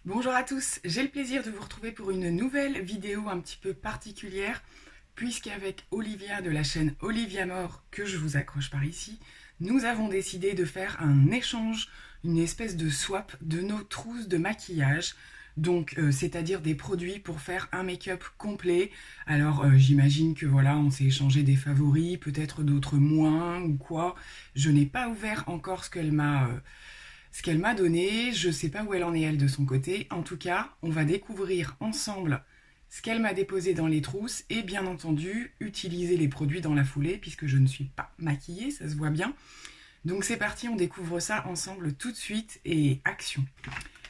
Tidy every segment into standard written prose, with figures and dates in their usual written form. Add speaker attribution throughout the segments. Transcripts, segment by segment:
Speaker 1: Bonjour à tous, j'ai le plaisir de vous retrouver pour une nouvelle vidéo un petit peu particulière, puisqu'avec Olivia de la chaîne Olivia More, que je vous accroche par ici, nous avons décidé de faire un échange, une espèce de swap de nos trousses de maquillage. Donc c'est-à-dire des produits pour faire un make-up complet. Alors j'imagine que voilà, on s'est échangé des favoris, peut-être d'autres moins ou quoi. Je n'ai pas ouvert encore ce qu'elle m'a donné, je sais pas où elle en est elle de son côté. En tout cas, on va découvrir ensemble ce qu'elle m'a déposé dans les trousses et bien entendu utiliser les produits dans la foulée puisque je ne suis pas maquillée, ça se voit bien. Donc c'est parti, on découvre ça ensemble tout de suite et action.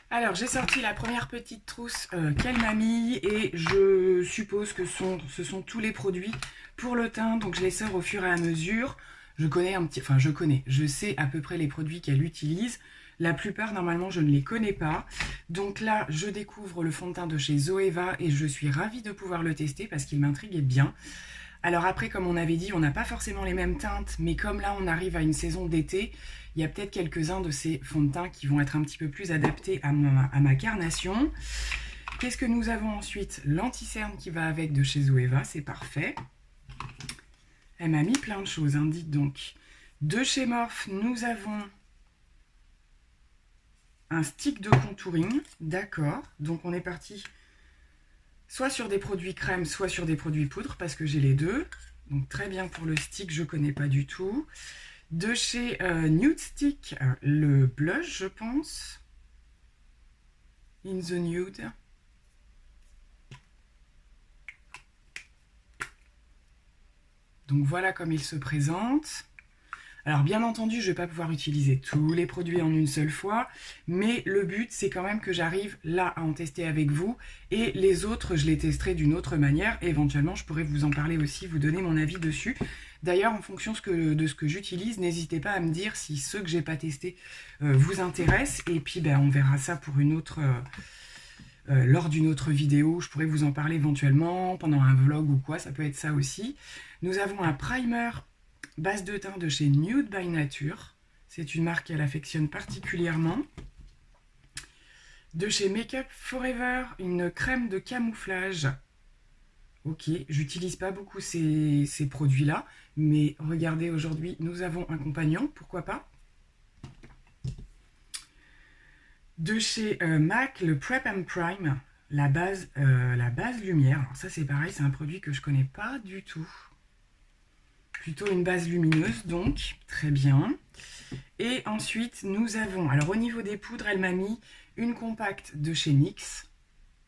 Speaker 1: Alors j'ai sorti la première petite trousse qu'elle m'a mis et je suppose que ce sont tous les produits pour le teint, donc je les sors au fur et à mesure. Je sais à peu près les produits qu'elle utilise. La plupart normalement je ne les connais pas. Donc là je découvre le fond de teint de chez Zoeva et je suis ravie de pouvoir le tester parce qu'il m'intriguait bien. Alors après, comme on avait dit, on n'a pas forcément les mêmes teintes, mais comme là on arrive à une saison d'été, il y a peut-être quelques-uns de ces fonds de teint qui vont être un petit peu plus adaptés à ma carnation. Qu'est-ce que nous avons ensuite? L'anti-cerne qui va avec de chez Zoeva, c'est parfait. Elle m'a mis plein de choses, hein, dites donc. De chez Morphe, nous avons un stick de contouring, d'accord. Donc on est parti soit sur des produits crème, soit sur des produits poudre, parce que j'ai les deux. Donc très bien pour le stick, je ne connais pas du tout. De chez Nude Stick, le blush, je pense. In the Nude. Donc voilà comme il se présente. Alors bien entendu, je ne vais pas pouvoir utiliser tous les produits en une seule fois, mais le but c'est quand même que j'arrive là à en tester avec vous, et les autres je les testerai d'une autre manière, et éventuellement je pourrais vous en parler aussi, vous donner mon avis dessus. D'ailleurs en fonction de ce que j'utilise, n'hésitez pas à me dire si ceux que j'ai pas testés vous intéressent, et puis on verra ça pour une autre... lors d'une autre vidéo, je pourrais vous en parler éventuellement, pendant un vlog ou quoi, ça peut être ça aussi. Nous avons un primer base de teint de chez Nude by Nature. C'est une marque qu'elle affectionne particulièrement. De chez Makeup Forever, une crème de camouflage. Ok, j'utilise pas beaucoup ces produits-là, mais regardez, aujourd'hui, nous avons un compagnon, pourquoi pas. De chez MAC, le Prep and Prime, la base lumière. Alors ça, c'est pareil, c'est un produit que je connais pas du tout. Plutôt une base lumineuse, donc très bien. Et ensuite nous avons, alors au niveau des poudres, elle m'a mis une compacte de chez NYX,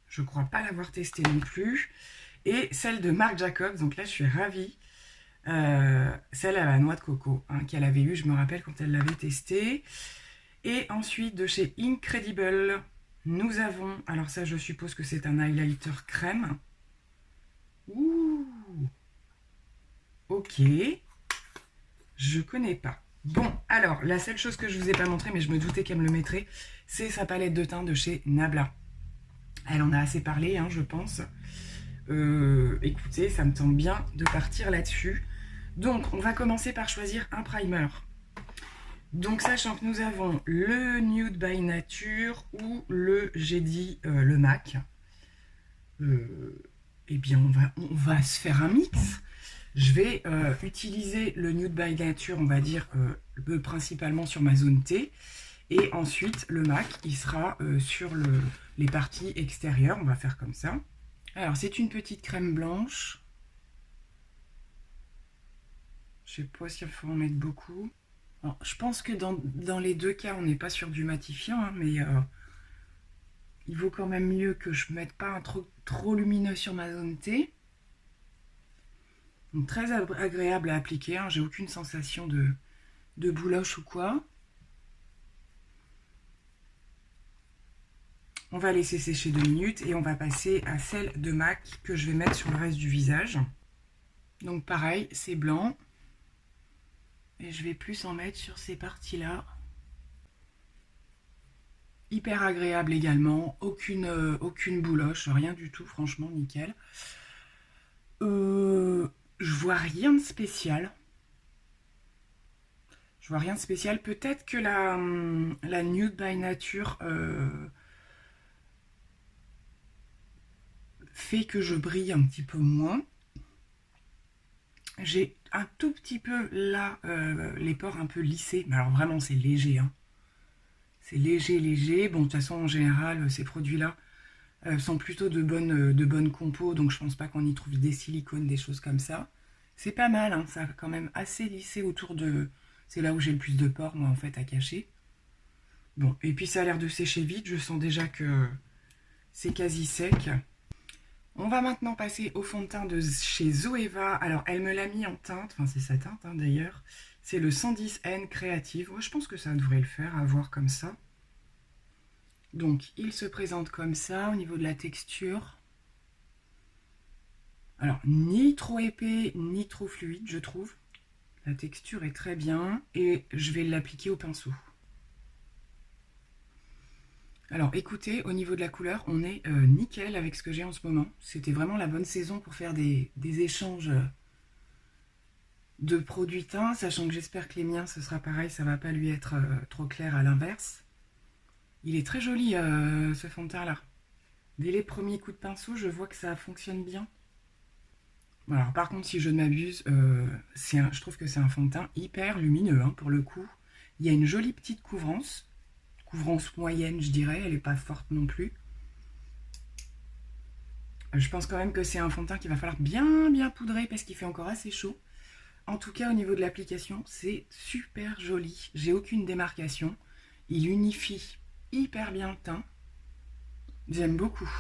Speaker 1: je crois pas l'avoir testée non plus, et celle de Marc Jacobs, donc là je suis ravie, celle à la noix de coco, hein, qu'elle avait eu, je me rappelle quand elle l'avait testée. Et ensuite de chez Incredible, nous avons, alors ça je suppose que c'est un highlighter crème. Ouh, ok, je connais pas. Bon, alors, la seule chose que je vous ai pas montré, mais je me doutais qu'elle me le mettrait, c'est sa palette de teint de chez Nabla. Elle en a assez parlé, hein, je pense. Écoutez, ça me tente bien de partir là-dessus. Donc, on va commencer par choisir un primer. Donc, sachant que nous avons le Nude by Nature ou le, j'ai dit, le MAC. Eh bien, on va se faire un mix. Je vais utiliser le Nude by Nature, on va dire, principalement sur ma zone T. Et ensuite, le MAC, il sera sur les parties extérieures. On va faire comme ça. Alors, c'est une petite crème blanche. Je ne sais pas s'il faut en mettre beaucoup. Alors, je pense que dans les deux cas, on n'est pas sur du matifiant, hein, mais il vaut quand même mieux que je ne mette pas un trop lumineux sur ma zone T. Donc, très agréable à appliquer, hein, j'ai aucune sensation de bouloche ou quoi. On va laisser sécher 2 minutes et on va passer à celle de MAC que je vais mettre sur le reste du visage. Donc pareil, c'est blanc. Et je vais plus en mettre sur ces parties-là. Hyper agréable également, aucune bouloche, rien du tout, franchement nickel. Je vois rien de spécial. Je vois rien de spécial. Peut-être que la Nude by Nature fait que je brille un petit peu moins. J'ai un tout petit peu là les pores un peu lissés. Mais alors vraiment c'est léger. Hein. C'est léger, léger. Bon, de toute façon, en général, ces produits-là sont plutôt de bonnes compos. Donc je pense pas qu'on y trouve des silicones, des choses comme ça. C'est pas mal, hein, ça a quand même assez lissé autour de... C'est là où j'ai le plus de pores, moi, en fait, à cacher. Bon, et puis ça a l'air de sécher vite. Je sens déjà que c'est quasi sec. On va maintenant passer au fond de teint de chez Zoeva. Alors, elle me l'a mis en teinte. Enfin, c'est sa teinte, hein, d'ailleurs. C'est le 110N Créative. Ouais, je pense que ça devrait le faire, à voir comme ça. Donc, il se présente comme ça, au niveau de la texture. Alors, ni trop épais, ni trop fluide, je trouve. La texture est très bien et je vais l'appliquer au pinceau. Alors écoutez, au niveau de la couleur, on est nickel avec ce que j'ai en ce moment. C'était vraiment la bonne saison pour faire des échanges de produits teints, sachant que j'espère que les miens, ce sera pareil, ça va pas lui être trop clair à l'inverse. Il est très joli ce fond de teint là. Dès les premiers coups de pinceau, je vois que ça fonctionne bien. Alors, par contre, si je ne m'abuse, je trouve que c'est un fond de teint hyper lumineux, hein, pour le coup. Il y a une jolie petite couvrance moyenne, je dirais, elle n'est pas forte non plus. Je pense quand même que c'est un fond de teint qu'il va falloir bien poudrer parce qu'il fait encore assez chaud. En tout cas, au niveau de l'application, c'est super joli. J'ai aucune démarcation. Il unifie hyper bien le teint. J'aime beaucoup.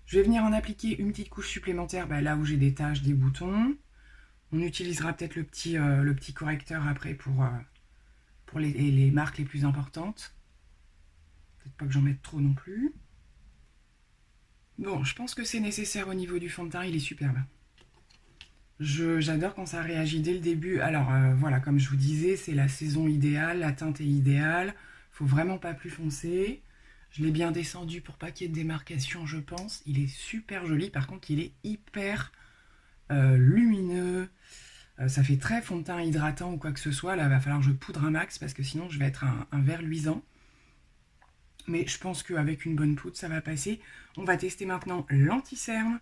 Speaker 1: Je vais venir en appliquer une petite couche supplémentaire là où j'ai des taches, des boutons. On utilisera peut-être le petit correcteur après pour les marques les plus importantes. Peut-être pas que j'en mette trop non plus. Bon, je pense que c'est nécessaire au niveau du fond de teint, il est superbe. J'adore quand ça réagit dès le début. Alors voilà, comme je vous disais, c'est la saison idéale, la teinte est idéale. Faut vraiment pas plus foncé. Je l'ai bien descendu pour pas qu'il y ait de démarcation, je pense. Il est super joli. Par contre, il est hyper lumineux. Ça fait très fond de teint hydratant ou quoi que ce soit. Là, il va falloir que je poudre un max parce que sinon, je vais être un vert luisant. Mais je pense qu'avec une bonne poudre, ça va passer. On va tester maintenant l'anti-cerne.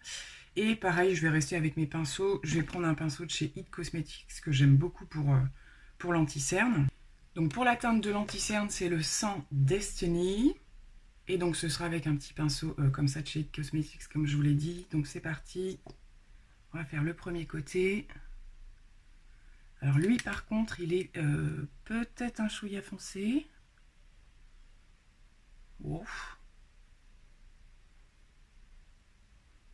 Speaker 1: Et pareil, je vais rester avec mes pinceaux. Je vais prendre un pinceau de chez It Cosmetics que j'aime beaucoup pour l'anti-cerne. Donc pour la teinte de l'anti-cerne, c'est le 100 Destiny. Et donc ce sera avec un petit pinceau comme ça de chez It Cosmetics, comme je vous l'ai dit. Donc c'est parti. On va faire le premier côté. Alors lui par contre, il est peut-être un chouïa foncé. Ouf.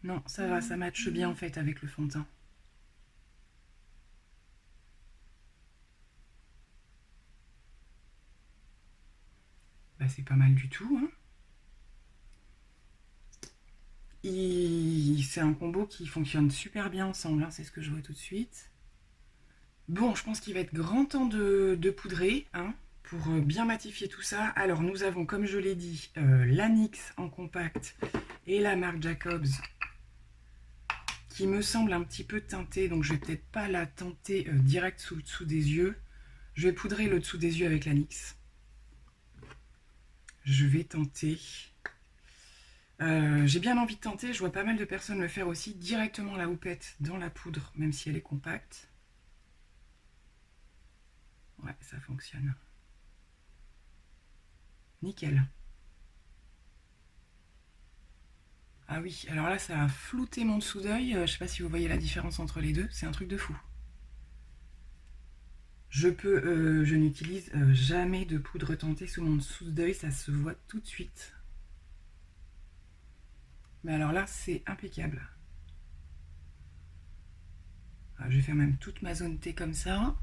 Speaker 1: Non, ça va, ça matche bien en fait avec le fond de teint. Bah, c'est pas mal du tout, hein. C'est un combo qui fonctionne super bien ensemble, hein, c'est ce que je vois tout de suite. Bon, je pense qu'il va être grand temps de poudrer, hein, pour bien matifier tout ça. Alors nous avons, comme je l'ai dit, la NYX en compact et la marque Jacobs qui me semble un petit peu teintée, donc je vais peut-être pas la tenter direct sous le dessous des yeux. Je vais poudrer le dessous des yeux avec la NYX. Je vais tenter. J'ai bien envie de tenter, je vois pas mal de personnes le faire aussi, directement la houppette dans la poudre, même si elle est compacte. Ouais, ça fonctionne. Nickel. Ah oui, alors là, ça a flouté mon dessous d'œil. Je sais pas si vous voyez la différence entre les deux, c'est un truc de fou. Je n'utilise jamais de poudre teintée sous mon dessous d'œil, ça se voit tout de suite. Mais alors là, c'est impeccable. Alors, je vais faire même toute ma zone T comme ça.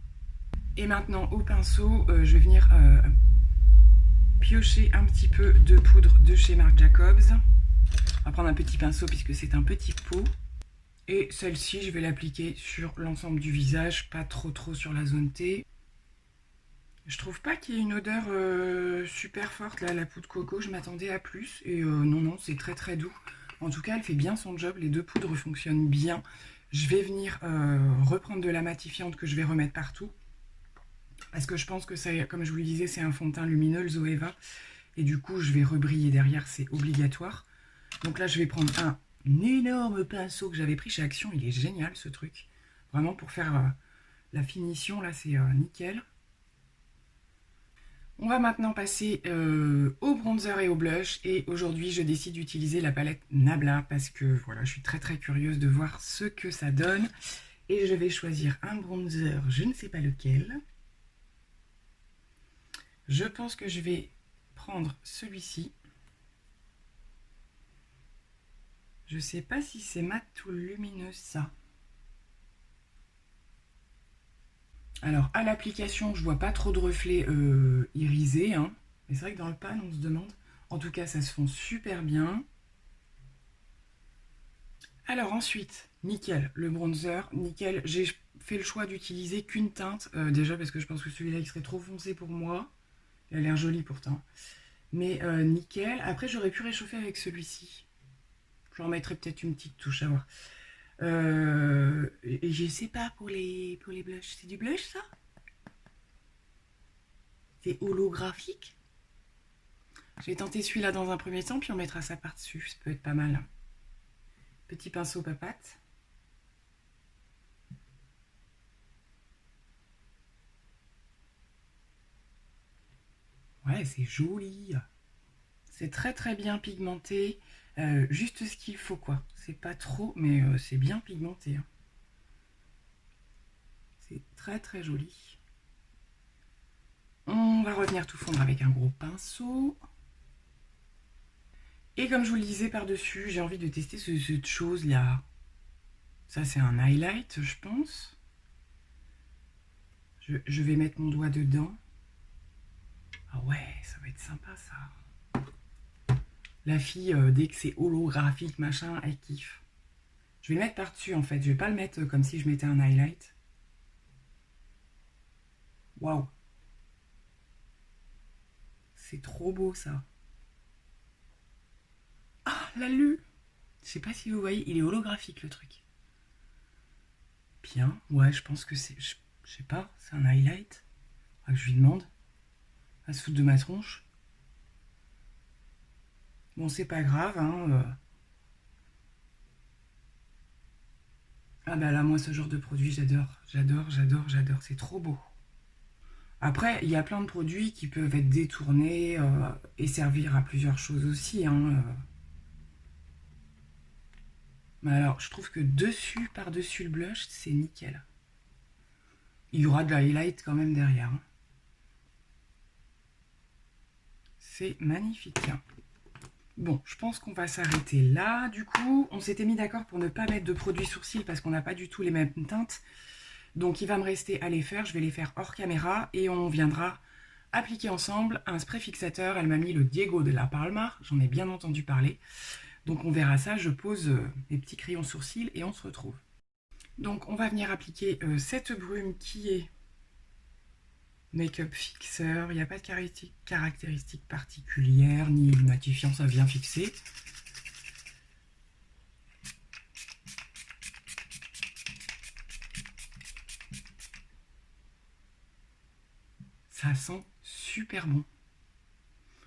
Speaker 1: Et maintenant, au pinceau, je vais venir piocher un petit peu de poudre de chez Marc Jacobs. On va prendre un petit pinceau puisque c'est un petit pot. Et celle-ci, je vais l'appliquer sur l'ensemble du visage, pas trop sur la zone T. Je trouve pas qu'il y ait une odeur super forte, là, la poudre coco, je m'attendais à plus. Et non, c'est très doux. En tout cas, elle fait bien son job, les deux poudres fonctionnent bien. Je vais venir reprendre de la matifiante que je vais remettre partout. Parce que je pense que c'est, comme je vous le disais, c'est un fond de teint lumineux, le Zoeva. Et du coup, je vais rebriller derrière, c'est obligatoire. Donc là, je vais prendre un énorme pinceau que j'avais pris chez Action. Il est génial, ce truc. Vraiment, pour faire la finition, là, c'est nickel. On va maintenant passer au bronzer et au blush. Et aujourd'hui, je décide d'utiliser la palette Nabla parce que voilà, je suis très très curieuse de voir ce que ça donne. Et je vais choisir un bronzer, je ne sais pas lequel. Je pense que je vais prendre celui-ci. Je ne sais pas si c'est mat ou lumineux ça. Alors à l'application, je vois pas trop de reflets irisés. Hein. Mais c'est vrai que dans le pan, on se demande. En tout cas, ça se fond super bien. Alors ensuite, nickel, le bronzer, nickel. J'ai fait le choix d'utiliser qu'une teinte. Déjà parce que je pense que celui-là, il serait trop foncé pour moi. Il a l'air joli pourtant. Mais nickel. Après, j'aurais pu réchauffer avec celui-ci. Je remettrai peut-être une petite touche à voir. Et je sais pas pour les blushs. C'est du blush ça? C'est holographique? Je vais tenter celui-là dans un premier temps, puis on mettra ça par-dessus. Ça peut être pas mal. Petit pinceau papate. Ouais, c'est joli. C'est très très bien pigmenté. Juste ce qu'il faut quoi. C'est pas trop, mais c'est bien pigmenté. Hein. C'est très très joli. On va revenir tout fondre avec un gros pinceau. Et comme je vous le disais par-dessus, j'ai envie de tester cette chose-là. Ça, c'est un highlight, je pense. Je vais mettre mon doigt dedans. Ah ouais, ça va être sympa, ça. La fille, dès que c'est holographique, machin, elle kiffe. Je vais le mettre par-dessus, en fait. Je vais pas le mettre comme si je mettais un highlight. Waouh. C'est trop beau, ça. Ah, l'alu. Je sais pas si vous voyez, il est holographique, le truc. Bien. Ouais, je pense que c'est... Je sais pas, c'est un highlight. Ah, je lui demande. À se foutre de ma tronche. Bon, c'est pas grave, hein. Ah bah là, moi, ce genre de produit, j'adore. J'adore, j'adore, j'adore. C'est trop beau. Après, il y a plein de produits qui peuvent être détournés et servir à plusieurs choses aussi. Hein. Mais alors, je trouve que dessus, par-dessus le blush, c'est nickel. Il y aura de l'highlight quand même derrière. Hein. C'est magnifique. Hein. Bon, je pense qu'on va s'arrêter là. Du coup, on s'était mis d'accord pour ne pas mettre de produits sourcils parce qu'on n'a pas du tout les mêmes teintes. Donc, il va me rester à les faire. Je vais les faire hors caméra et on viendra appliquer ensemble un spray fixateur. Elle m'a mis le Diego de la Palma. J'en ai bien entendu parler. Donc, on verra ça. Je pose mes petits crayons sourcils et on se retrouve. Donc, on va venir appliquer cette brume qui est make-up fixeur. Il n'y a pas de caractéristiques particulières ni matifiant, ça vient fixer. Ça sent super bon.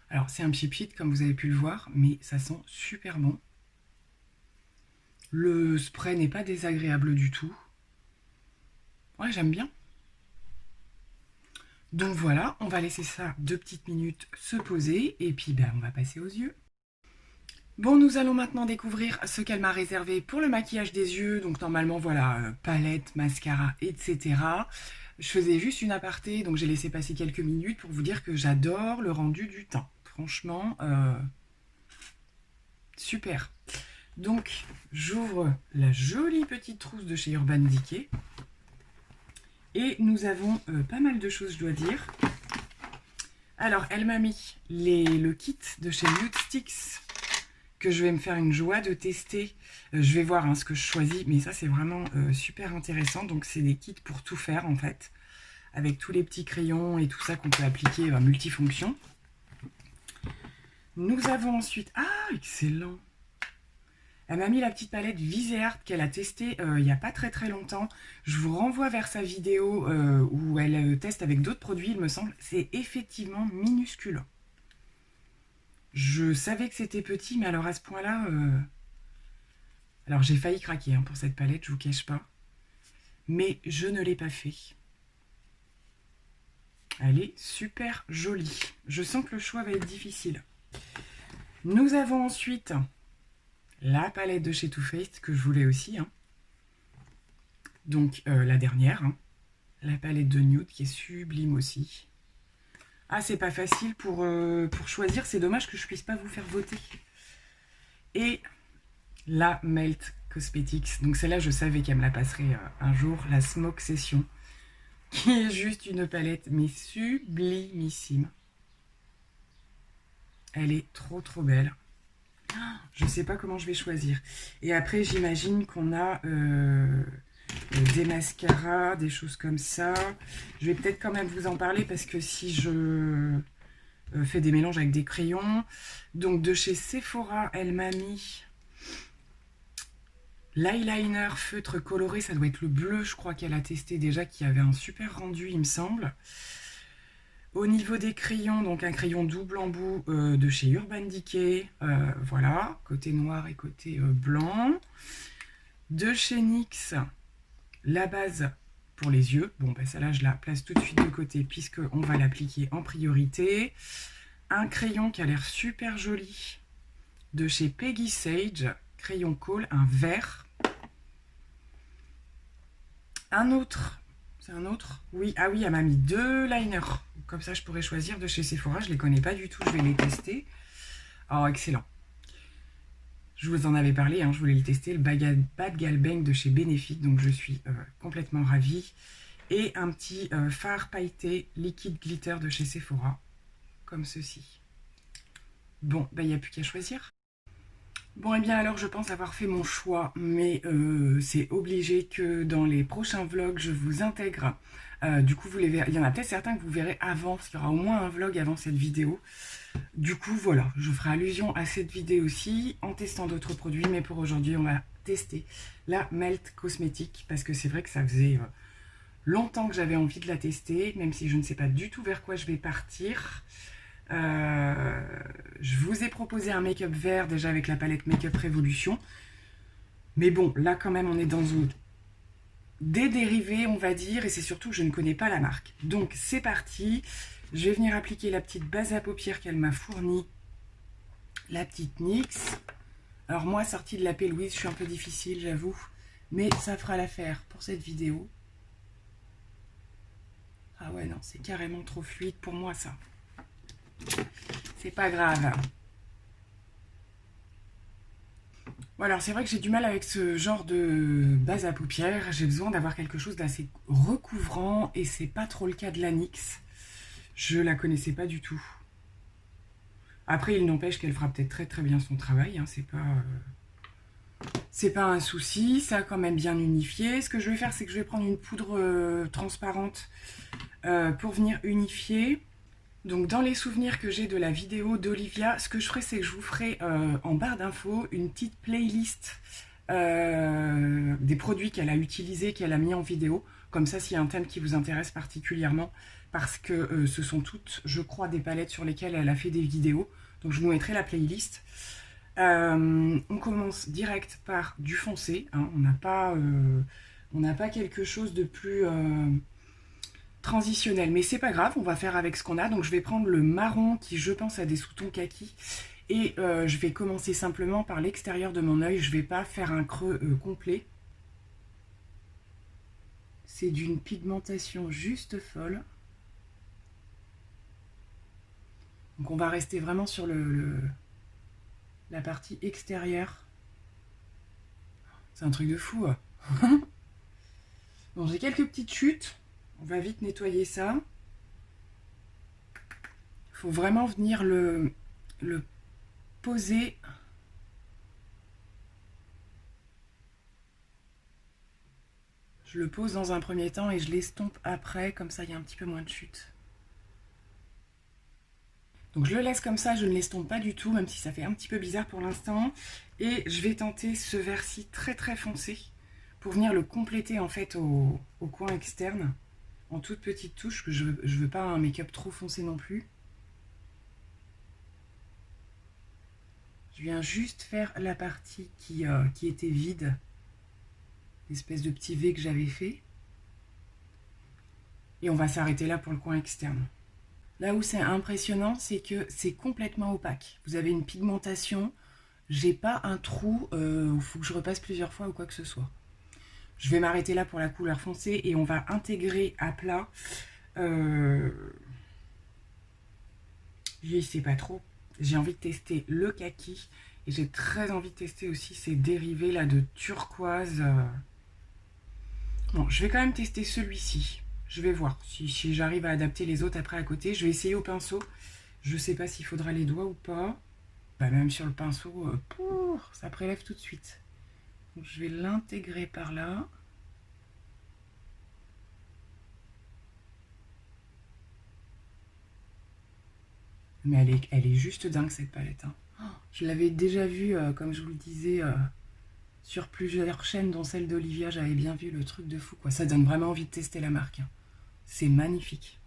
Speaker 1: Alors, c'est un pchit comme vous avez pu le voir, mais ça sent super bon. Le spray n'est pas désagréable du tout. Ouais, j'aime bien. Donc voilà, on va laisser ça 2 petites minutes se poser et puis ben, on va passer aux yeux. Bon, nous allons maintenant découvrir ce qu'elle m'a réservé pour le maquillage des yeux. Donc normalement, voilà, palette, mascara, etc. Je faisais juste une aparté, donc j'ai laissé passer quelques minutes pour vous dire que j'adore le rendu du teint. Franchement, super. Donc, j'ouvre la jolie petite trousse de chez Urban Decay. Et nous avons pas mal de choses, je dois dire. Alors, elle m'a mis le kit de chez Nude Sticks que je vais me faire une joie de tester. Je vais voir hein, ce que je choisis, mais ça, c'est vraiment super intéressant. Donc, c'est des kits pour tout faire, en fait, avec tous les petits crayons et tout ça qu'on peut appliquer multifonction. Nous avons ensuite... Ah, excellent! Elle m'a mis la petite palette Viseart qu'elle a testée il n'y a pas très longtemps. Je vous renvoie vers sa vidéo où elle teste avec d'autres produits, il me semble. C'est effectivement minuscule. Je savais que c'était petit, mais alors à ce point-là... Alors j'ai failli craquer hein, pour cette palette, je vous cache pas. Mais je ne l'ai pas fait. Elle est super jolie. Je sens que le choix va être difficile. Nous avons ensuite la palette de chez Too Faced que je voulais aussi. Hein. Donc la dernière. Hein. La palette de nude qui est sublime aussi. Ah, c'est pas facile pour choisir. C'est dommage que je puisse pas vous faire voter. Et la Melt Cosmetics. Donc celle-là, je savais qu'elle me la passerait un jour. La Smoke Session. Qui est juste une palette, mais sublimissime. Elle est trop belle. Je ne sais pas comment je vais choisir. Et après, j'imagine qu'on a des mascaras, des choses comme ça. Je vais peut-être quand même vous en parler parce que si je fais des mélanges avec des crayons. Donc de chez Sephora, elle m'a mis l'eyeliner feutre coloré. Ça doit être le bleu, je crois qu'elle a testé déjà, qui avait un super rendu, il me semble. Au niveau des crayons, donc un crayon double embout de chez Urban Decay, voilà, côté noir et côté blanc. De chez NYX, la base pour les yeux. Bon, ben celle-là, je la place tout de suite de côté puisqu'on va l'appliquer en priorité. Un crayon qui a l'air super joli de chez Peggy Sage, crayon Kohl, un vert. Un autre... C'est un autre? Oui, ah oui, elle m'a mis 2 liners. Comme ça, je pourrais choisir de chez Sephora. Je ne les connais pas du tout, je vais les tester. Oh, excellent. Je vous en avais parlé, hein, je voulais le tester. Le Bad Gal Bang de chez Benefit, donc je suis complètement ravie. Et un petit fard pailleté liquide glitter de chez Sephora, comme ceci. Bon, il n'y a plus qu'à choisir. Bon, et bien alors je pense avoir fait mon choix, mais c'est obligé que dans les prochains vlogs, je vous intègre. Du coup, vous les verrez. Il y en a peut-être certains que vous verrez avant, parce qu'il y aura au moins un vlog avant cette vidéo. Du coup, voilà, je ferai allusion à cette vidéo aussi, en testant d'autres produits. Mais pour aujourd'hui, on va tester la Melt Cosmétique, parce que c'est vrai que ça faisait longtemps que j'avais envie de la tester, même si je ne sais pas du tout vers quoi je vais partir. Je vous ai proposé un make-up vert déjà avec la palette Make-up Révolution. Mais bon, là quand même on est dans des dérivés on va dire. Et c'est surtout que je ne connais pas la marque. Donc c'est parti. Je vais venir appliquer la petite base à paupières qu'elle m'a fournie. La petite NYX. Alors moi sortie de la P. Louise, je suis un peu difficile j'avoue. Mais ça fera l'affaire pour cette vidéo. Ah ouais non, c'est carrément trop fluide pour moi ça. C'est pas grave. Bon, alors c'est vrai que j'ai du mal avec ce genre de base à paupières. J'ai besoin d'avoir quelque chose d'assez recouvrant et c'est pas trop le cas de la NYX. Je la connaissais pas du tout. Après, il n'empêche qu'elle fera peut-être très bien son travail. Hein. C'est pas un souci. Ça a quand même bien unifié. Ce que je vais faire, c'est que je vais prendre une poudre transparente pour venir unifier. Donc dans les souvenirs que j'ai de la vidéo d'Olivia, ce que je ferai, c'est que je vous ferai en barre d'infos une petite playlist des produits qu'elle a utilisés, qu'elle a mis en vidéo. Comme ça, s'il y a un thème qui vous intéresse particulièrement, parce que ce sont toutes, je crois, des palettes sur lesquelles elle a fait des vidéos. Donc je vous mettrai la playlist. On commence direct par du foncé. Hein. On n'a pas quelque chose de plus... transitionnel, mais c'est pas grave, on va faire avec ce qu'on a. Donc je vais prendre le marron qui je pense a des sous-tons kaki et je vais commencer simplement par l'extérieur de mon œil. Je vais pas faire un creux complet. C'est d'une pigmentation juste folle. Donc on va rester vraiment sur la partie extérieure. C'est un truc de fou. Bon, j'ai quelques petites chutes. On va vite nettoyer ça. Il faut vraiment venir le poser. Je le pose dans un premier temps et je l'estompe après, comme ça il y a un petit peu moins de chute. Donc je le laisse comme ça, je ne l'estompe pas du tout, même si ça fait un petit peu bizarre pour l'instant. Et je vais tenter ce vert-ci très très foncé pour venir le compléter en fait au coin externe en toute petite touche, que je veux pas un make-up trop foncé non plus. Je viens juste faire la partie qui était vide, l'espèce de petit V que j'avais fait. Et on va s'arrêter là pour le coin externe. Là où c'est impressionnant, c'est que c'est complètement opaque. Vous avez une pigmentation, j'ai pas un trou, il faut que je repasse plusieurs fois ou quoi que ce soit. Je vais m'arrêter là pour la couleur foncée et on va intégrer à plat. Je sais pas trop. J'ai envie de tester le kaki et j'ai très envie de tester aussi ces dérivés là de turquoise. Bon, je vais quand même tester celui-ci. Je vais voir si j'arrive à adapter les autres après à côté. Je vais essayer au pinceau. Je sais pas s'il faudra les doigts ou pas. Bah, même sur le pinceau, ça prélève tout de suite. Donc, je vais l'intégrer par là. Mais elle est juste dingue cette palette. Hein. Je l'avais déjà vue, comme je vous le disais, sur plusieurs chaînes, dont celle d'Olivia. J'avais bien vu le truc de fou, quoi. Ça donne vraiment envie de tester la marque. Hein. C'est magnifique.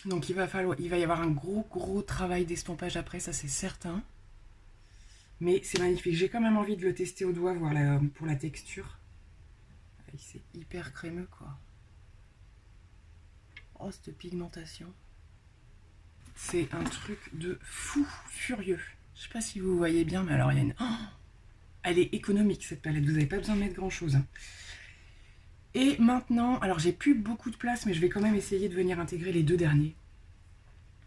Speaker 1: Donc il va y avoir un gros travail d'estompage après, ça c'est certain. Mais c'est magnifique. J'ai quand même envie de le tester au doigt, voir pour la texture. C'est hyper crémeux, quoi. Oh, cette pigmentation. C'est un truc de fou furieux. Je sais pas si vous voyez bien, mais alors il y a une... Oh, elle est économique cette palette, vous n'avez pas besoin de mettre grand chose. Et maintenant, alors j'ai plus beaucoup de place, mais je vais quand même essayer de venir intégrer les deux derniers.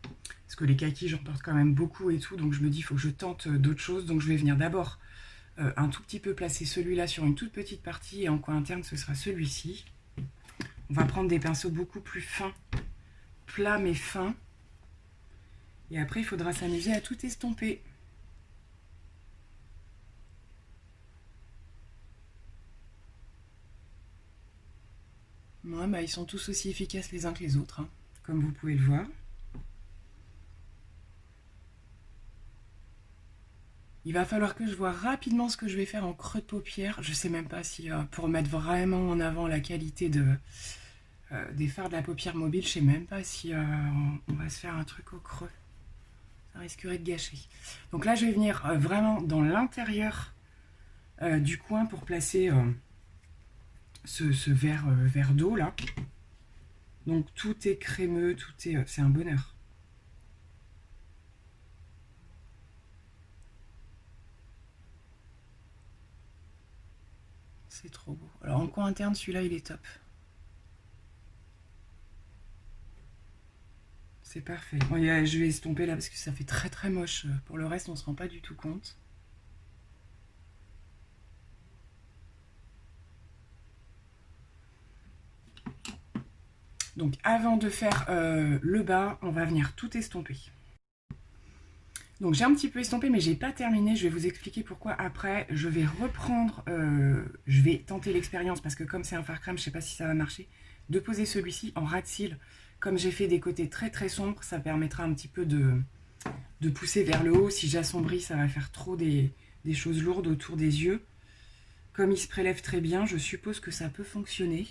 Speaker 1: Parce que les kakis, j'en porte quand même beaucoup et tout, donc je me dis, il faut que je tente d'autres choses. Donc je vais venir d'abord un tout petit peu placer celui-là sur une toute petite partie, et en coin interne, ce sera celui-ci. On va prendre des pinceaux beaucoup plus fins, plats mais fins. Et après, il faudra s'amuser à tout estomper. Ouais, bah, ils sont tous aussi efficaces les uns que les autres, hein, comme vous pouvez le voir. Il va falloir que je vois rapidement ce que je vais faire en creux de paupière. Je sais même pas si, pour mettre vraiment en avant la qualité des fards de la paupière mobile, je sais même pas si on va se faire un truc au creux. Ça risquerait de gâcher. Donc là, je vais venir vraiment dans l'intérieur du coin pour placer ce verre d'eau là. Donc tout est crémeux, c'est un bonheur. C'est trop beau. Alors en coin interne, celui-là, il est top. C'est parfait. Bon, je vais estomper là parce que ça fait très moche. Pour le reste, on ne se rend pas du tout compte. Donc avant de faire le bas, on va venir tout estomper. Donc j'ai un petit peu estompé, mais j'ai pas terminé. Je vais vous expliquer pourquoi après. Je vais reprendre, je vais tenter l'expérience parce que comme c'est un fard crème, je sais pas si ça va marcher, de poser celui-ci en ras de cils. Comme j'ai fait des côtés très sombres, ça permettra un petit peu de pousser vers le haut. Si j'assombris, ça va faire trop des choses lourdes autour des yeux. Comme il se prélève très bien, je suppose que ça peut fonctionner.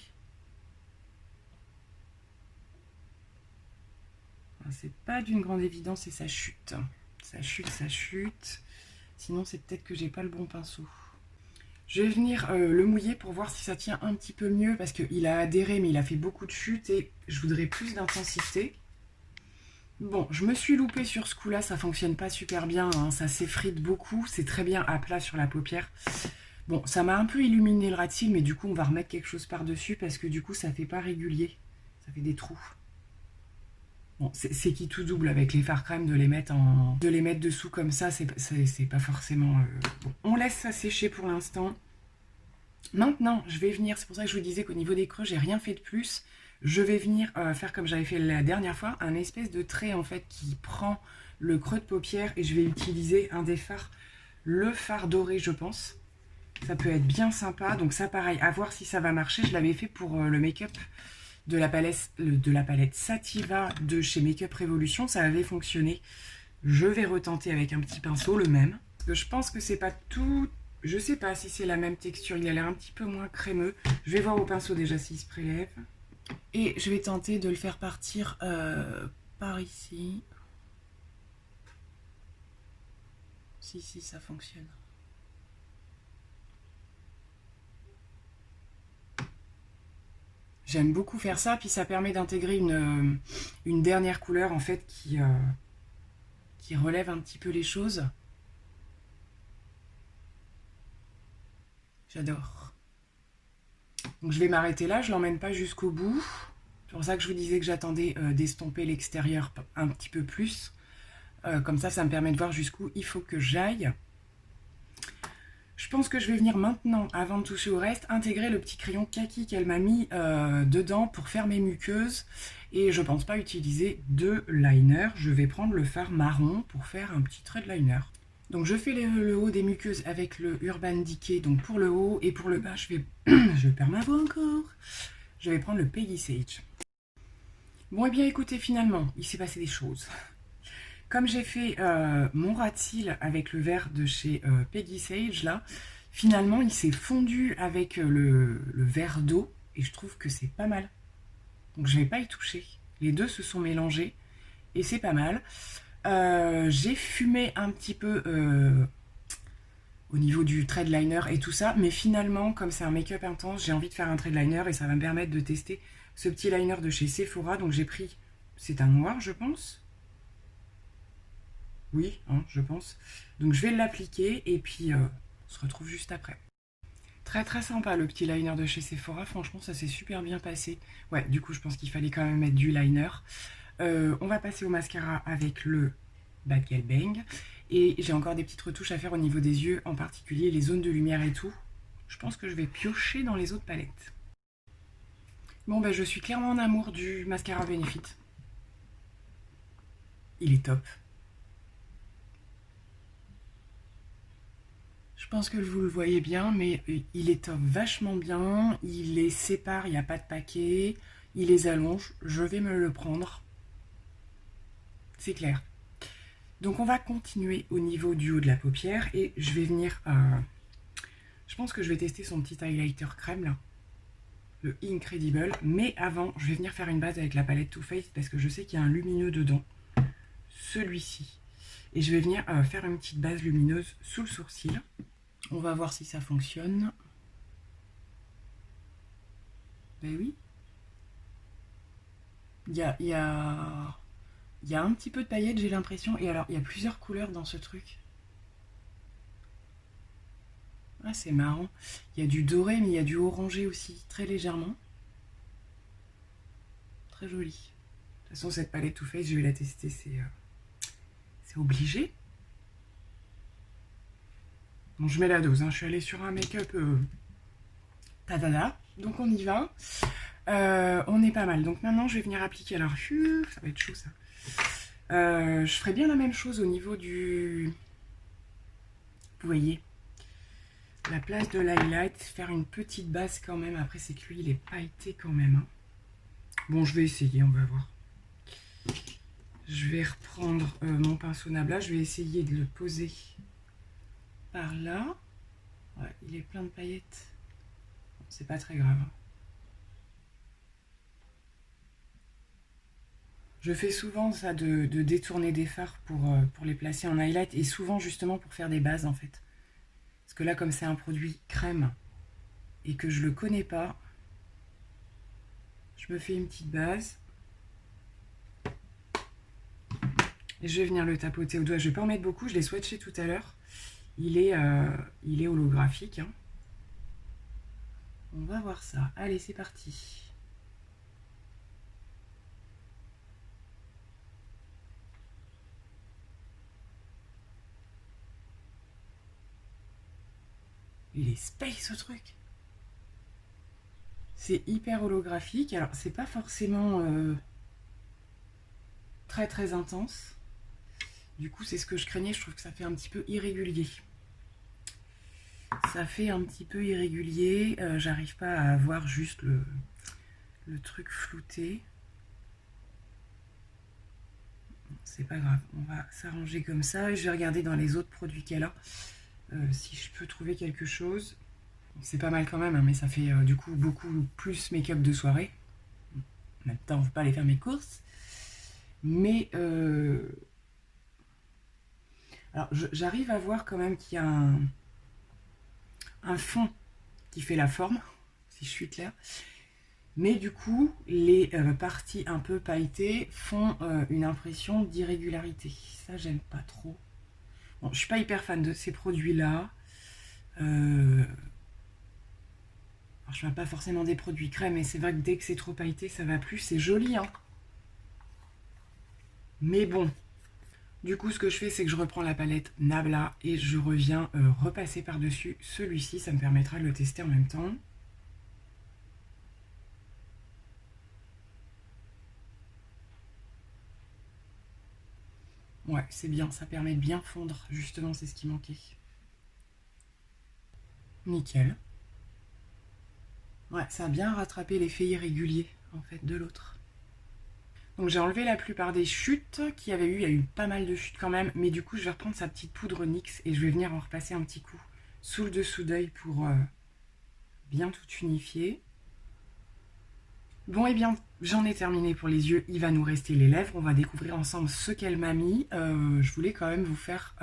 Speaker 1: C'est pas d'une grande évidence et ça chute. Ça chute. Sinon, c'est peut-être que j'ai pas le bon pinceau. Je vais venir le mouiller pour voir si ça tient un petit peu mieux parce qu'il a adhéré, mais il a fait beaucoup de chute et je voudrais plus d'intensité. Bon, je me suis loupée sur ce coup-là, ça fonctionne pas super bien, hein, ça s'effrite beaucoup, c'est très bien à plat sur la paupière. Bon, ça m'a un peu illuminé le ras de cils, mais du coup, on va remettre quelque chose par-dessus parce que du coup, ça fait pas régulier, ça fait des trous. Bon, c'est qui tout double avec les fards crème de les mettre dessous comme ça, c'est pas forcément... Bon, on laisse ça sécher pour l'instant. Maintenant, je vais venir, c'est pour ça que je vous disais qu'au niveau des creux, j'ai rien fait de plus. Je vais venir faire comme j'avais fait la dernière fois, un espèce de trait en fait qui prend le creux de paupière et je vais utiliser un des fards, le fard doré je pense. Ça peut être bien sympa, donc ça pareil, à voir si ça va marcher. Je l'avais fait pour le make-up de la palette Sativa de chez Make Up Revolution, ça avait fonctionné. Je vais retenter avec un petit pinceau, le même. que je pense que c'est pas tout... Je sais pas si c'est la même texture, il a l'air un petit peu moins crémeux. Je vais voir au pinceau déjà s'il se prélève. Et je vais tenter de le faire partir par ici. Si ça fonctionne. J'aime beaucoup faire ça, puis ça permet d'intégrer une dernière couleur en fait qui relève un petit peu les choses. J'adore. Donc je vais m'arrêter là, je l'emmène pas jusqu'au bout. C'est pour ça que je vous disais que j'attendais d'estomper l'extérieur un petit peu plus. Comme ça me permet de voir jusqu'où il faut que j'aille. Je pense que je vais venir maintenant, avant de toucher au reste, intégrer le petit crayon kaki qu'elle m'a mis dedans pour faire mes muqueuses. Et je pense pas utiliser de liner. Je vais prendre le fard marron pour faire un petit trait de liner. Donc je fais le haut des muqueuses avec le Urban Decay, donc pour le haut, et pour le bas, je vais... je perds ma voix encore. Je vais prendre le Peggy Sage. Bon, et bien écoutez, finalement, il s'est passé des choses. Comme j'ai fait mon ras de cils avec le vert de chez Peggy Sage, là, finalement, il s'est fondu avec le vert d'eau, et je trouve que c'est pas mal. Donc je ne vais pas y toucher. Les deux se sont mélangés, et c'est pas mal. J'ai fumé un petit peu au niveau du trade liner et tout ça, mais finalement, comme c'est un make-up intense, j'ai envie de faire un trade liner, et ça va me permettre de tester ce petit liner de chez Sephora. Donc j'ai pris, c'est un noir je pense. Oui, hein, je pense. Donc je vais l'appliquer et puis on se retrouve juste après. Très très sympa le petit liner de chez Sephora, franchement ça s'est super bien passé. Ouais, du coup je pense qu'il fallait quand même mettre du liner. On va passer au mascara avec le Bad Gal Bang. Et j'ai encore des petites retouches à faire au niveau des yeux, en particulier les zones de lumière et tout. Je pense que je vais piocher dans les autres palettes. Bon ben je suis clairement en amour du mascara Benefit. Il est top. Je pense que vous le voyez bien, mais il étoffe vachement bien, il les sépare, il n'y a pas de paquet, il les allonge, je vais me le prendre. C'est clair. Donc on va continuer au niveau du haut de la paupière et je vais venir... je pense que je vais tester son petit highlighter crème là, le Incredible, mais avant je vais venir faire une base avec la palette Too Faced parce que je sais qu'il y a un lumineux dedans, celui-ci. Et je vais venir faire une petite base lumineuse sous le sourcil. On va voir si ça fonctionne. Ben oui. Il y a un petit peu de paillettes, j'ai l'impression. Et alors, il y a plusieurs couleurs dans ce truc. Ah, c'est marrant. Il y a du doré, mais il y a du orangé aussi, très légèrement. Très joli. De toute façon, cette palette Too Faced, je vais la tester, c'est obligé. Donc je mets la dose, hein. Je suis allée sur un make-up tadada, donc on y va. On est pas mal, donc maintenant je vais venir appliquer, alors ça va être chaud ça. Je ferai bien la même chose au niveau du... Vous voyez, la place de l'highlight, faire une petite base quand même, après c'est que lui il est pailleté quand même. Hein. Bon, je vais essayer, on va voir. Je vais reprendre mon pinceau Nabla, je vais essayer de le poser par là. Ouais, il est plein de paillettes. C'est pas très grave. Je fais souvent ça de détourner des fards pour les placer en highlight et souvent justement pour faire des bases en fait. Parce que là comme c'est un produit crème et que je le connais pas, je me fais une petite base. Et je vais venir le tapoter au doigt. Je vais pas en mettre beaucoup, je l'ai swatché tout à l'heure. Il est holographique. Hein. On va voir ça. Allez, c'est parti. Il est space ce truc. C'est hyper holographique. Alors, c'est pas forcément très très intense. Du coup, c'est ce que je craignais. Je trouve que ça fait un petit peu irrégulier. Ça fait un petit peu irrégulier. J'arrive pas à voir juste le truc flouté. c'est pas grave. On va s'arranger comme ça et je vais regarder dans les autres produits qu'elle a si je peux trouver quelque chose. C'est pas mal quand même, hein, mais ça fait du coup beaucoup plus make-up de soirée. Maintenant, on ne veut pas aller faire mes courses. Mais alors, j'arrive à voir quand même qu'il y a un fond qui fait la forme, si je suis claire. Mais du coup, les parties un peu pailletées font une impression d'irrégularité. Ça, j'aime pas trop. Bon, je suis pas hyper fan de ces produits-là. Alors, je ne parle pas forcément des produits crème, mais c'est vrai que dès que c'est trop pailleté, ça va plus. C'est joli, hein. Mais bon. Du coup, ce que je fais, c'est que je reprends la palette Nabla et je reviens repasser par-dessus celui-ci. Ça me permettra de le tester en même temps. Ouais, c'est bien, ça permet de bien fondre. Justement, c'est ce qui manquait. Nickel. Ouais, ça a bien rattrapé l'effet irrégulier, en fait, de l'autre. Donc j'ai enlevé la plupart des chutes qu'il y avait eu. Il y a eu pas mal de chutes quand même. Mais du coup, je vais reprendre sa petite poudre NYX et je vais venir en repasser un petit coup sous le dessous d'œil pour bien tout unifier. Bon, et bien, j'en ai terminé pour les yeux. Il va nous rester les lèvres. On va découvrir ensemble ce qu'elle m'a mis. Je voulais quand même vous faire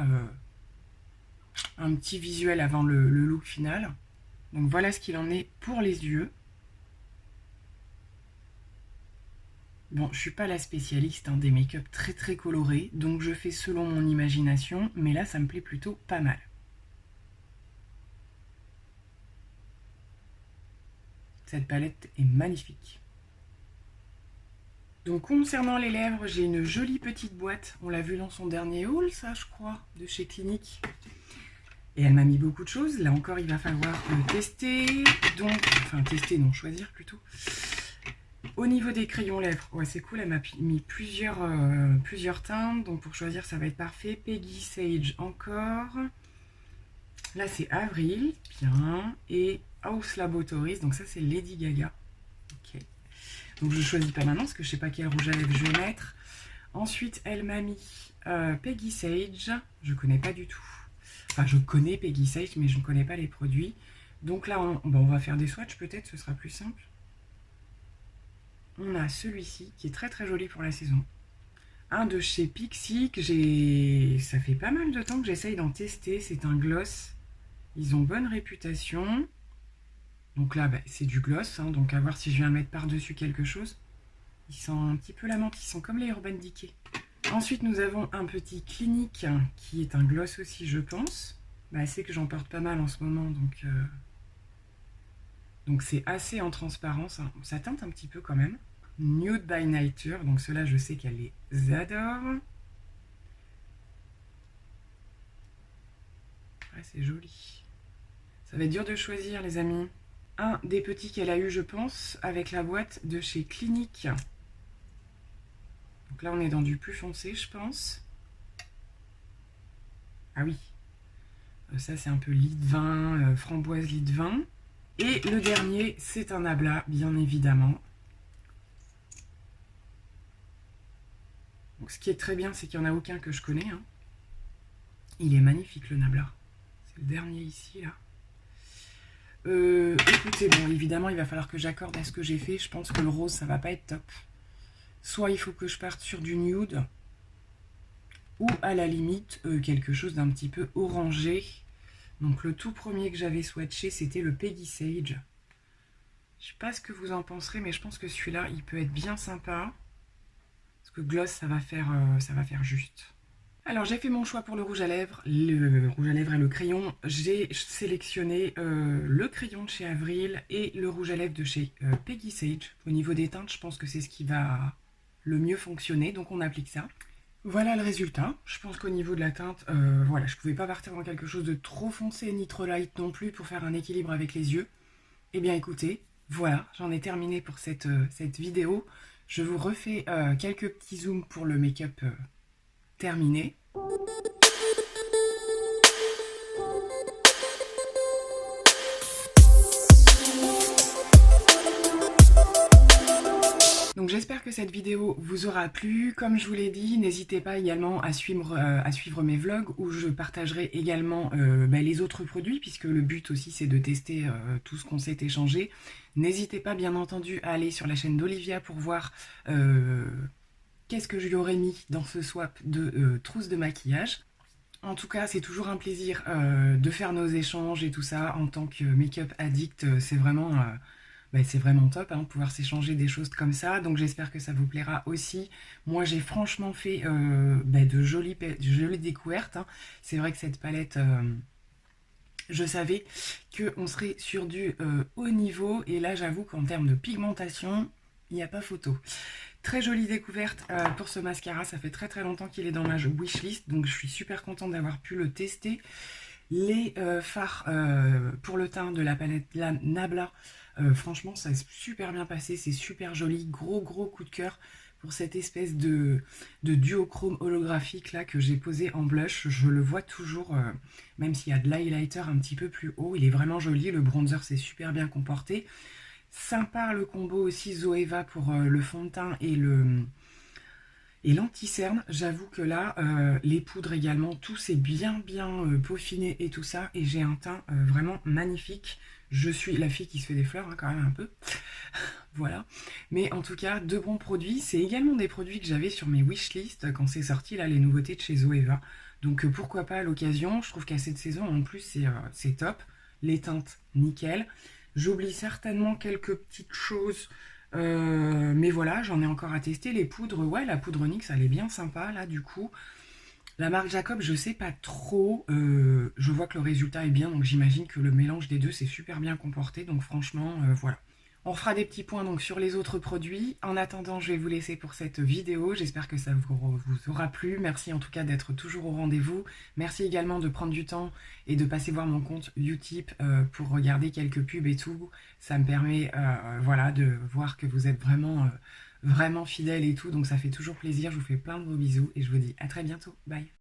Speaker 1: un petit visuel avant le look final. Donc voilà ce qu'il en est pour les yeux. Bon, je suis pas la spécialiste des make-up très très colorés, donc je fais selon mon imagination, mais là ça me plaît plutôt pas mal. Cette palette est magnifique. Donc concernant les lèvres, j'ai une jolie petite boîte. On l'a vu dans son dernier haul, ça je crois, de chez Clinique. Et elle m'a mis beaucoup de choses. Là encore, il va falloir tester. Donc, enfin tester, non, choisir plutôt. Au niveau des crayons lèvres, ouais, c'est cool, elle m'a mis plusieurs teintes. Donc pour choisir, ça va être parfait. Peggy Sage encore. Là, c'est Avril, bien. Et House Laboratories, donc ça, c'est Lady Gaga. Ok. Donc je ne choisis pas maintenant parce que je ne sais pas quel rouge à lèvres je vais mettre. Ensuite, elle m'a mis Peggy Sage. Je ne connais pas du tout. Enfin, je connais Peggy Sage, mais je ne connais pas les produits. Donc là, on va faire des swatchs peut-être, ce sera plus simple. On a celui-ci qui est très très joli pour la saison. Un de chez Pixi que ça fait pas mal de temps que j'essaye d'en tester. C'est un gloss. Ils ont bonne réputation. Donc là, c'est du gloss. Hein, donc à voir si je viens mettre par-dessus quelque chose. Ils sentent un petit peu la menthe. Ils sont comme les Urban Decay. Ensuite, nous avons un petit Clinique qui est un gloss aussi, je pense. C'est que j'en porte pas mal en ce moment. Donc c'est assez en transparence, hein. Ça teinte un petit peu quand même. Nude by Nature, donc ceux-là je sais qu'elle les adore. Ouais, c'est joli. Ça va être dur de choisir les amis. Un des petits qu'elle a eu je pense avec la boîte de chez Clinique. Donc là on est dans du plus foncé je pense. Ah oui. Ça c'est un peu lit de vin, framboise lit de vin. Et le dernier, c'est un Nabla, bien évidemment. Donc, ce qui est très bien, c'est qu'il n'y en a aucun que je connais. Hein. Il est magnifique, le Nabla. C'est le dernier ici, là. Écoutez, bon, évidemment, il va falloir que j'accorde à ce que j'ai fait. Je pense que le rose, ça va pas être top. Soit il faut que je parte sur du nude, ou à la limite, quelque chose d'un petit peu orangé. Donc le tout premier que j'avais swatché, c'était le Peggy Sage. Je sais pas ce que vous en penserez, mais je pense que celui-là, il peut être bien sympa. Parce que gloss, ça va faire juste. Alors j'ai fait mon choix pour le rouge à lèvres. Le rouge à lèvres et le crayon. J'ai sélectionné le crayon de chez Avril et le rouge à lèvres de chez Peggy Sage. Au niveau des teintes, je pense que c'est ce qui va le mieux fonctionner. Donc on applique ça. Voilà le résultat. Je pense qu'au niveau de la teinte, voilà, je ne pouvais pas partir dans quelque chose de trop foncé ni trop light non plus pour faire un équilibre avec les yeux. Eh bien écoutez, voilà, j'en ai terminé pour cette vidéo. Je vous refais quelques petits zooms pour le make-up terminé. Donc J'espère que cette vidéo vous aura plu. Comme je vous l'ai dit, n'hésitez pas également à suivre mes vlogs où je partagerai également les autres produits, puisque le but aussi c'est de tester tout ce qu'on s'est échangé. N'hésitez pas bien entendu à aller sur la chaîne d'Olivia pour voir qu'est-ce que je lui aurais mis dans ce swap de trousse de maquillage. En tout cas, c'est toujours un plaisir de faire nos échanges et tout ça. En tant que make-up addict, c'est vraiment top, hein, pouvoir s'échanger des choses comme ça. Donc j'espère que ça vous plaira aussi. Moi, j'ai franchement fait de jolies découvertes, hein. C'est vrai que cette palette, je savais qu'on serait sur du haut niveau. Et là, j'avoue qu'en termes de pigmentation, il n'y a pas photo. Très jolie découverte pour ce mascara. Ça fait très très longtemps qu'il est dans ma wishlist. Donc je suis super contente d'avoir pu le tester. Les fards pour le teint de la palette Nabla, franchement ça s'est super bien passé, c'est super joli, gros coup de cœur pour cette espèce de duochrome holographique là que j'ai posé en blush. Je le vois toujours, même s'il y a de l'highlighter un petit peu plus haut, il est vraiment joli. Le bronzer s'est super bien comporté. Sympa le combo aussi Zoeva pour le fond de teint et l'anti-cerne. J'avoue que là, les poudres également, tout s'est bien peaufiné et tout ça. Et j'ai un teint vraiment magnifique. Je suis la fille qui se fait des fleurs, hein, quand même un peu. Voilà. Mais en tout cas, de bons produits. C'est également des produits que j'avais sur mes wishlists quand c'est sorti, là, les nouveautés de chez Zoeva. Donc pourquoi pas à l'occasion. Je trouve qu'à cette saison, en plus, c'est top. Les teintes, nickel. J'oublie certainement quelques petites choses, mais voilà, j'en ai encore à tester. Les poudres, ouais, la poudre NYX, elle est bien sympa, là, du coup. La marque Jacob, je sais pas trop. Je vois que le résultat est bien, donc j'imagine que le mélange des deux s'est super bien comporté. Donc franchement, voilà. On fera des petits points donc sur les autres produits. En attendant, je vais vous laisser pour cette vidéo. J'espère que ça vous aura plu. Merci en tout cas d'être toujours au rendez-vous. Merci également de prendre du temps et de passer voir mon compte Utip pour regarder quelques pubs et tout. Ça me permet voilà, de voir que vous êtes vraiment fidèles et tout. Donc ça fait toujours plaisir. Je vous fais plein de gros bisous et je vous dis à très bientôt. Bye.